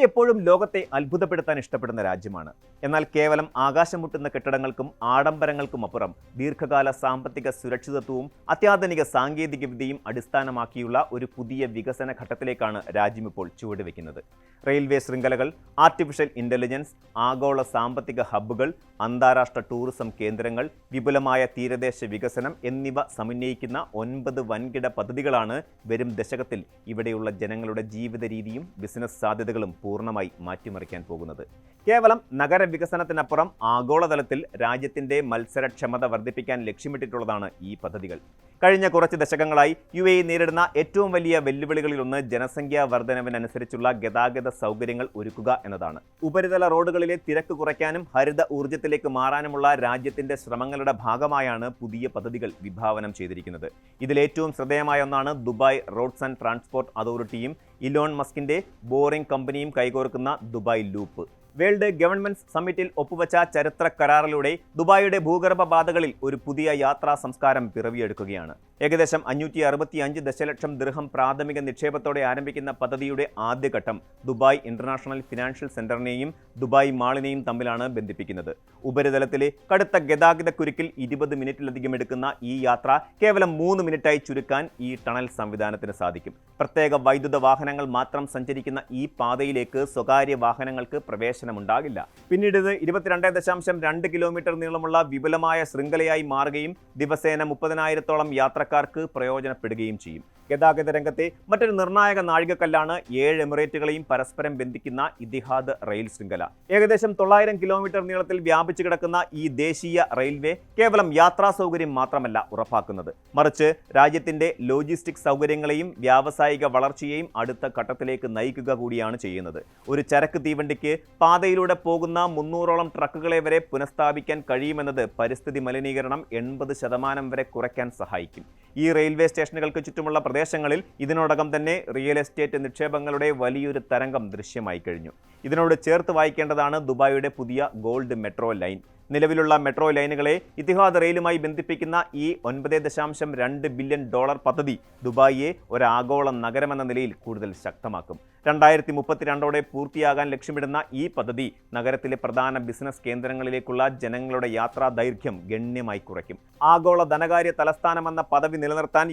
എപ്പോഴും ലോകത്തെ അത്ഭുതപ്പെടുത്താൻ ഇഷ്ടപ്പെടുന്ന രാജ്യമാണ്. എന്നാൽ കേവലം ആകാശം മുട്ടുന്ന കെട്ടിടങ്ങൾക്കും ആഡംബരങ്ങൾക്കും അപ്പുറം ദീർഘകാല സാമ്പത്തിക സുരക്ഷിതത്വവും അത്യാധുനിക സാങ്കേതികവിദ്യയും അടിസ്ഥാനമാക്കിയുള്ള ഒരു പുതിയ വികസന ഘട്ടത്തിലേക്കാണ് രാജ്യം ഇപ്പോൾ ചുവടുവെക്കുന്നത്. റെയിൽവേ ശൃംഖലകൾ, ആർട്ടിഫിഷ്യൽ ഇന്റലിജൻസ്, ആഗോള സാമ്പത്തിക ഹബ്ബുകൾ, അന്താരാഷ്ട്ര ടൂറിസം കേന്ദ്രങ്ങൾ, വിപുലമായ തീരദേശ വികസനം എന്നിവ സമന്വയിക്കുന്ന 9 വൻകിട പദ്ധതികളാണ് വരും ദശകത്തിൽ ഇവിടെയുള്ള ജനങ്ങളുടെ ജീവിത രീതിയും ബിസിനസ് സാധ്യതകളും പൂർണ്ണമായി മാറ്റിമറിക്കാൻ പോകുന്നത്. കേവലം നഗരവികസനത്തിനപ്പുറം ആഗോളതലത്തിൽ രാജ്യത്തിന്റെ മത്സരക്ഷമത വർദ്ധിപ്പിക്കാൻ ലക്ഷ്യമിട്ടിട്ടുള്ളതാണ് ഈ പദ്ധതികൾ. കഴിഞ്ഞ കുറച്ച് ദശകങ്ങളായി നേരിടുന്ന ഏറ്റവും വലിയ വെല്ലുവിളികളിലൊന്ന് ജനസംഖ്യാ വർധനവിനനുസരിച്ചുള്ള ഗതാഗത സൗകര്യങ്ങൾ ഒരുക്കുക എന്നതാണ്. ഉപരിതല റോഡുകളിലെ തിരക്ക് കുറയ്ക്കാനും ഹരിത ഊർജ്ജത്തിലേക്ക് മാറാനുമുള്ള രാജ്യത്തിന്റെ ശ്രമങ്ങളുടെ ഭാഗമായാണ് പുതിയ പദ്ധതികൾ വിഭാവനം ചെയ്തിരിക്കുന്നത്. ഇതിലേറ്റവും ശ്രദ്ധേയമായ ഒന്നാണ് ദുബായ് റോഡ്സ് ആൻഡ് ട്രാൻസ്പോർട്ട് അതോറിറ്റിയും ഇലോൺ മസ്കിന്റെ ബോറിംഗ് കമ്പനിയും കൈകോർക്കുന്ന ദുബായ് ലൂപ്പ്. വേൾഡ് ഗവൺമെന്റ്സ് സമ്മിറ്റിൽ ഒപ്പുവെച്ച ചരിത്ര കരാറിലൂടെ ദുബായിയുടെ ഭൂഗർഭ പാതകളിൽ ഒരു പുതിയ യാത്രാ സംസ്കാരം പിറവിയെടുക്കുകയാണ്. ഏകദേശം 565 ദശലക്ഷം ദിർഹം പ്രാഥമിക നിക്ഷേപത്തോടെ ആരംഭിക്കുന്ന പദ്ധതിയുടെ ആദ്യഘട്ടം ദുബായ് ഇന്റർനാഷണൽ ഫിനാൻഷ്യൽ സെന്ററിനെയും ദുബായ് മാളിനെയും തമ്മിലാണ് ബന്ധിപ്പിക്കുന്നത്. ഉപരിതലത്തിലെ കടുത്ത ഗതാഗത കുരുക്കിൽ 20 മിനിറ്റിലധികം എടുക്കുന്ന ഈ യാത്ര കേവലം 3 മിനിറ്റായി ചുരുക്കാൻ ഈ ടണൽ സംവിധാനത്തിന് സാധിക്കും. പ്രത്യേക വൈദ്യുത വാഹനങ്ങൾ മാത്രം സഞ്ചരിക്കുന്ന ഈ പാതയിലേക്ക് സ്വകാര്യ വാഹനങ്ങൾക്ക് പ്രവേശനമുണ്ടാകില്ല. പിന്നീട് ഇത് 22.2 കിലോമീറ്റർ നീളമുള്ള വിപുലമായ ശൃംഖലയായി മാറുകയും ദിവസേന 30,000-ഓളം യാത്രക്കാർക്ക് പ്രയോജനപ്പെടുകയും ചെയ്യും. ഗതാഗത രംഗത്തെ മറ്റൊരു നിർണായക നാഴികക്കല്ലാണ് 7 എമിറേറ്റുകളെയും പരസ്പരം ബന്ധിക്കുന്ന ഇത്തിഹാദ് റെയിൽ ശൃംഖല. ഏകദേശം 900 കിലോമീറ്റർ നീളത്തിൽ വ്യാപിച്ചു കിടക്കുന്ന ഈ ദേശീയ റെയിൽവേ കേവലം യാത്രാ സൗകര്യം മാത്രമല്ല ഉറപ്പാക്കുന്നത്, മറിച്ച് രാജ്യത്തിന്റെ ലോജിസ്റ്റിക് സൗകര്യങ്ങളെയും വ്യാവസായിക വളർച്ചയെയും അടുത്ത ഘട്ടത്തിലേക്ക് നയിക്കുക കൂടിയാണ് ചെയ്യുന്നത്. ഒരു ചരക്ക് തീവണ്ടിക്ക് പാതയിലൂടെ പോകുന്ന 300ഓളം ട്രക്കുകളെ വരെ പുനഃസ്ഥാപിക്കാൻ കഴിയുമെന്നത് പരിസ്ഥിതി മലിനീകരണം 80% വരെ കുറയ്ക്കാൻ സഹായിക്കും. ഈ റെയിൽവേ സ്റ്റേഷനുകൾക്ക് ചുറ്റുമുള്ള പ്രദേശങ്ങളിൽ ഇതിനോടകം തന്നെ റിയൽ എസ്റ്റേറ്റ് നിക്ഷേപങ്ങളുടെ വലിയൊരു തരംഗം ദൃശ്യമായി കഴിഞ്ഞു. ഇതിനോട് ചേർത്ത് വായിക്കേണ്ടതാണ് ദുബായിയുടെ പുതിയ ഗോൾഡ് മെട്രോ ലൈൻ. നിലവിലുള്ള മെട്രോ ലൈനുകളെ ഇത്തിഹാദ് റെയിലുമായി ബന്ധിപ്പിക്കുന്ന ഈ $9.2 ബില്യൺ പദ്ധതി ദുബായിയെ ഒരു ആഗോള നഗരമെന്ന നിലയിൽ കൂടുതൽ ശക്തമാക്കും. 2032ഓടെ പൂർത്തിയാകാൻ ലക്ഷ്യമിടുന്ന ഈ പദ്ധതി നഗരത്തിലെ പ്രധാന ബിസിനസ് കേന്ദ്രങ്ങളിലേക്കുള്ള ജനങ്ങളുടെ യാത്രാ ദൈർഘ്യം ഗണ്യമായി കുറയ്ക്കും. ആഗോള ധനകാര്യ തലസ്ഥാനമെന്ന പദവി നിലനിർത്താൻ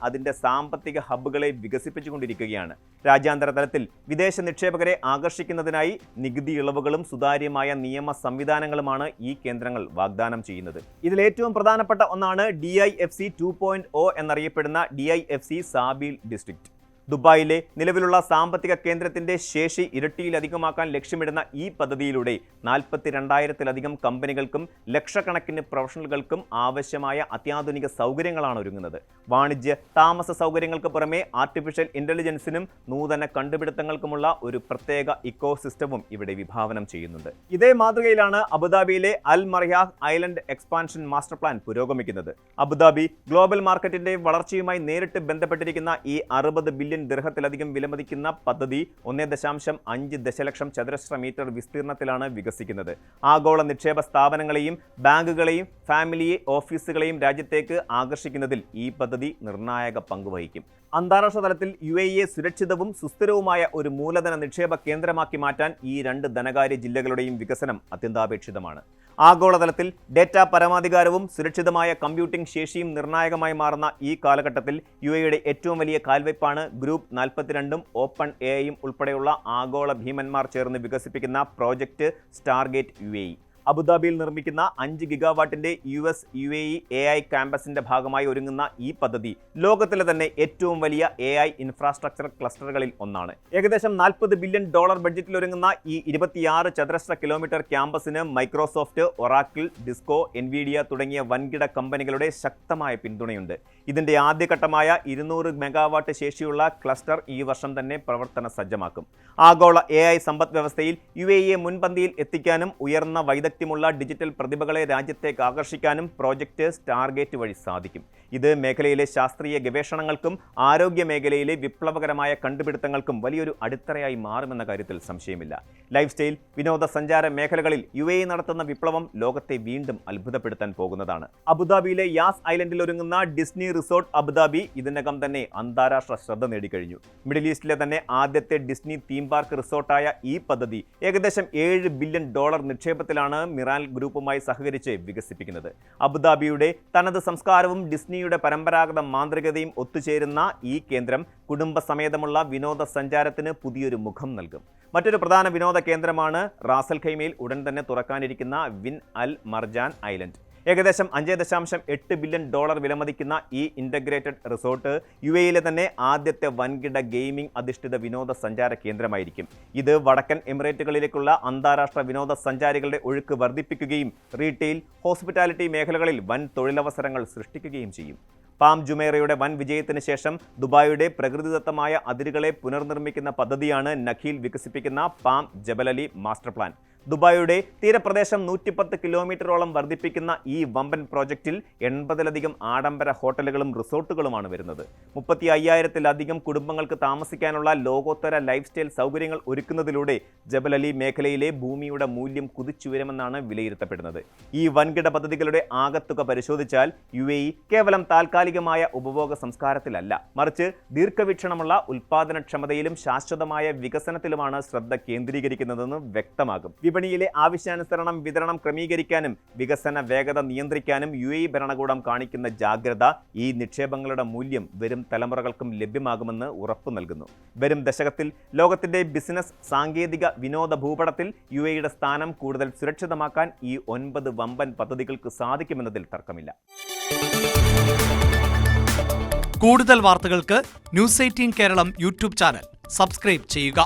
അതിന്റെ സാമ്പത്തിക ഹബ്ബുകളെ വികസിപ്പിച്ചുകൊണ്ടിരിക്കുകയാണ്. രാജ്യാന്തര തലത്തിൽ വിദേശ നിക്ഷേപകരെ ആകർഷിക്കുന്നതിനായി നികുതി ഇളവുകളും സുതാര്യമായ നിയമ സംവിധാനങ്ങളുമാണ് ഈ കേന്ദ്രങ്ങൾ വാഗ്ദാനം ചെയ്യുന്നത്. ഇതിലേറ്റവും പ്രധാനപ്പെട്ട ഒന്നാണ് DIFC 2.0 എന്നറിയപ്പെടുന്ന DIFC സാബിൽ ഡിസ്ട്രിക്ട്. ദുബായിലെ നിലവിലുള്ള സാമ്പത്തിക കേന്ദ്രത്തിന്റെ ശേഷി ഇരട്ടിയിലധികമാക്കാൻ ലക്ഷ്യമിടുന്ന ഈ പദ്ധതിയിലൂടെ 42,000-ലധികം കമ്പനികൾക്കും ലക്ഷക്കണക്കിന് പ്രൊഫഷണലുകൾക്കും ആവശ്യമായ അത്യാധുനിക സൗകര്യങ്ങളാണ് ഒരുങ്ങുന്നത്. വാണിജ്യ താമസ സൗകര്യങ്ങൾക്ക് പുറമെ ആർട്ടിഫിഷ്യൽ ഇന്റലിജൻസിനും നൂതന കണ്ടുപിടുത്തങ്ങൾക്കുമുള്ള ഒരു പ്രത്യേക ഇക്കോ സിസ്റ്റവും ഇവിടെ വിഭാവനം ചെയ്യുന്നുണ്ട്. ഇതേ മാതൃകയിലാണ് അബുദാബിയിലെ അൽ മറിയാഹ് ഐലൻഡ് എക്സ്പാൻഷൻ മാസ്റ്റർ പ്ലാൻ പുരോഗമിക്കുന്നത്. അബുദാബി ഗ്ലോബൽ മാർക്കറ്റിന്റെ വളർച്ചയുമായി നേരിട്ട് ബന്ധപ്പെട്ടിരിക്കുന്ന ഈ 60 ബില്യൺ ദിർഹത്തിലധികം വിലമതിക്കുന്ന പദ്ധതി 1.5 ദശലക്ഷം ചതുരശ്ര മീറ്റർ വിസ്തീർണത്തിലാണ് വികസിക്കുന്നത്. ആഗോള നിക്ഷേപ സ്ഥാപനങ്ങളെയും ബാങ്കുകളെയും ഫാമിലി ഓഫീസുകളെയും രാജ്യത്തേക്ക് ആകർഷിക്കുന്നതിൽ ഈ പദ്ധതി നിർണായക പങ്കുവഹിക്കും. അന്താരാഷ്ട്ര തലത്തിൽ UAE സുരക്ഷിതവും സുസ്ഥിരവുമായ ഒരു മൂലധന നിക്ഷേപ കേന്ദ്രമാക്കി മാറ്റാൻ ഈ 2 ധനകാര്യ ജില്ലകളുടെയും വികസനം അത്യന്താപേക്ഷിതമാണ്. ആഗോളതലത്തിൽ ഡേറ്റ പരമാധികാരവും സുരക്ഷിതമായ കമ്പ്യൂട്ടിംഗ് ശേഷിയും നിർണായകമായി മാറുന്ന ഈ കാലഘട്ടത്തിൽ UAEയുടെ ഏറ്റവും വലിയ കാൽവയ്പാണ് ഗ്രൂപ്പ് 42ഉം ഓപ്പൺ AIയും ഉൾപ്പെടെയുള്ള ആഗോള ഭീമന്മാർ ചേർന്ന് വികസിപ്പിക്കുന്ന പ്രോജക്റ്റ് സ്റ്റാർഗേറ്റ് UAE. അബുദാബിയിൽ നിർമ്മിക്കുന്ന 5 ഗിഗാവാട്ടിന്റെ US-UAE AI ക്യാമ്പസിന്റെ ഭാഗമായി ഒരുങ്ങുന്ന ഈ പദ്ധതി ലോകത്തിലെ തന്നെ ഏറ്റവും വലിയ AI ഇൻഫ്രാസ്ട്രക്ചർ ക്ലസ്റ്ററുകളിൽ ഒന്നാണ്. ഏകദേശം $40 ബില്യൺ ബഡ്ജറ്റിൽ ഒരുങ്ങുന്ന ഈ 26 ചതുരശ്ര കിലോമീറ്റർ ക്യാമ്പസിന് മൈക്രോസോഫ്റ്റ്, ഒറാക്കിൾ, ഡിസ്കോ, എൻവിഡിയ തുടങ്ങിയ വൻകിട കമ്പനികളുടെ ശക്തമായ പിന്തുണയുണ്ട്. ഇതിന്റെ ആദ്യഘട്ടമായ 200 മെഗാവാട്ട് ശേഷിയുള്ള ക്ലസ്റ്റർ ഈ വർഷം തന്നെ പ്രവർത്തന സജ്ജമാക്കും. ആഗോള AI സമ്പദ് വ്യവസ്ഥയിൽ UAEയെ മുൻപന്തിയിൽ എത്തിക്കാനും ഉയർന്ന വൈദഗ്ധ്യമുള്ള ഡിജിറ്റൽ പ്രതിഭകളെ രാജ്യത്തേക്ക് ആകർഷിക്കാനും പ്രോജക്റ്റ് സ്റ്റാർഗേറ്റ് വഴി സാധിക്കും. ഇത് മേഖലയിലെ ശാസ്ത്രീയ ഗവേഷണങ്ങൾക്കും ആരോഗ്യ മേഖലയിലെ വിപ്ലവകരമായ കണ്ടുപിടുത്തങ്ങൾക്കും വലിയൊരു അടിത്തറയായി മാറുമെന്ന കാര്യത്തിൽ സംശയമില്ല. ലൈഫ് സ്റ്റൈൽ, വിനോദസഞ്ചാര മേഖലകളിൽ UAE നടത്തുന്ന വിപ്ലവം ലോകത്തെ വീണ്ടും അത്ഭുതപ്പെടുത്താൻ പോകുന്നതാണ്. അബുദാബിയിലെ യാസ് ഐലൻഡിൽ ഒരുങ്ങുന്ന ഡിസ്നി റിസോർട്ട് അബുദാബി ഇതിനകം തന്നെ അന്താരാഷ്ട്ര ശ്രദ്ധ നേടിക്കഴിഞ്ഞു. മിഡിൽ ഈസ്റ്റിലെ തന്നെ ആദ്യത്തെ ഡിസ്നി തീം പാർക്ക് റിസോർട്ടായ ഈ പദ്ധതി ഏകദേശം $7 ബില്യൺ നിക്ഷേപത്തിലാണ് മിറാൽ ഗ്രൂപ്പുമായി സഹകരിച്ച് വികസിപ്പിക്കുന്നത്. അബുദാബിയുടെ തനത് സംസ്കാരവും ഡിസ്നിയുടെ പരമ്പരാഗത മാന്ത്രികതയും ഒത്തുചേരുന്ന ഈ കേന്ദ്രം കുടുംബസമേതമുള്ള വിനോദസഞ്ചാരത്തിന് പുതിയൊരു മുഖം നൽകും. മറ്റൊരു പ്രധാന വിനോദ കേന്ദ്രമാണ് റാസൽ ഖൈമയിൽ ഉടൻ തന്നെ തുറക്കാനിരിക്കുന്ന വിൻ അൽ മർജാൻ ഐലൻഡ്. ഏകദേശം $5.8 ബില്യൺ വിലമതിക്കുന്ന ഈ ഇൻ്റഗ്രേറ്റഡ് റിസോർട്ട് UAEയിലെ തന്നെ ആദ്യത്തെ വൻകിട ഗെയിമിംഗ് അധിഷ്ഠിത വിനോദസഞ്ചാര കേന്ദ്രമായിരിക്കും. ഇത് വടക്കൻ എമിറേറ്റുകളിലേക്കുള്ള അന്താരാഷ്ട്ര വിനോദസഞ്ചാരികളുടെ ഒഴുക്ക് വർദ്ധിപ്പിക്കുകയും റീറ്റെയിൽ, ഹോസ്പിറ്റാലിറ്റി മേഖലകളിൽ വൻ തൊഴിലവസരങ്ങൾ സൃഷ്ടിക്കുകയും ചെയ്യും. പാം ജുമൈറയുടെ വൻ വിജയത്തിന് ശേഷം ദുബായിയുടെ പ്രകൃതിദത്തമായ അതിരുകളെ പുനർനിർമ്മിക്കുന്ന പദ്ധതിയാണ് നഖീൽ വികസിപ്പിക്കുന്ന പാം ജബൽ അലി മാസ്റ്റർ പ്ലാൻ. ദുബായിയുടെ തീരപ്രദേശം 110 കിലോമീറ്ററോളം വർദ്ധിപ്പിക്കുന്ന ഈ വമ്പൻ പ്രോജക്റ്റിൽ 80-ലധികം ആഡംബര ഹോട്ടലുകളും റിസോർട്ടുകളുമാണ് വരുന്നത്. 35,000-ലധികം കുടുംബങ്ങൾക്ക് താമസിക്കാനുള്ള ലോകോത്തര ലൈഫ് സ്റ്റൈൽ സൗകര്യങ്ങൾ ഒരുക്കുന്നതിലൂടെ ജബൽ അലി മേഖലയിലെ ഭൂമിയുടെ മൂല്യം കുതിച്ചുയരുമെന്നാണ് വിലയിരുത്തപ്പെടുന്നത്. ഈ വൻകിട പദ്ധതികളുടെ ആകത്തുക പരിശോധിച്ചാൽ UAE കേവലം താൽക്കാലികമായ ഉപഭോഗ സംസ്കാരത്തിലല്ല, മറിച്ച് ദീർഘവീക്ഷണമുള്ള ഉൽപ്പാദനക്ഷമതയിലും ശാശ്വതമായ വികസനത്തിലുമാണ് ശ്രദ്ധ കേന്ദ്രീകരിക്കുന്നതെന്ന് വ്യക്തമാകും. വിപണിയിലെ ആവശ്യാനുസരണം വിതരണം ക്രമീകരിക്കാനും വികസന വേഗത നിയന്ത്രിക്കാനും UAE ഭരണകൂടം കാണിക്കുന്ന ജാഗ്രത ഈ നിക്ഷേപങ്ങളുടെ മൂല്യം വരും തലമുറകൾക്കും ലഭ്യമാകുമെന്ന് ഉറപ്പു നൽകുന്നു. വരും ദശകത്തിൽ ലോകത്തിന്റെ ബിസിനസ്, സാങ്കേതിക, വിനോദ ഭൂപടത്തിൽ UAEയുടെ സ്ഥാനം കൂടുതൽ സുരക്ഷിതമാക്കാൻ ഈ 9 വമ്പൻ പദ്ധതികൾക്ക് സാധിക്കുമെന്നതിൽ തർക്കമില്ല. കൂടുതൽ വാർത്തകൾക്ക് News 18 Keralam YouTube channel subscribe ചെയ്യുക.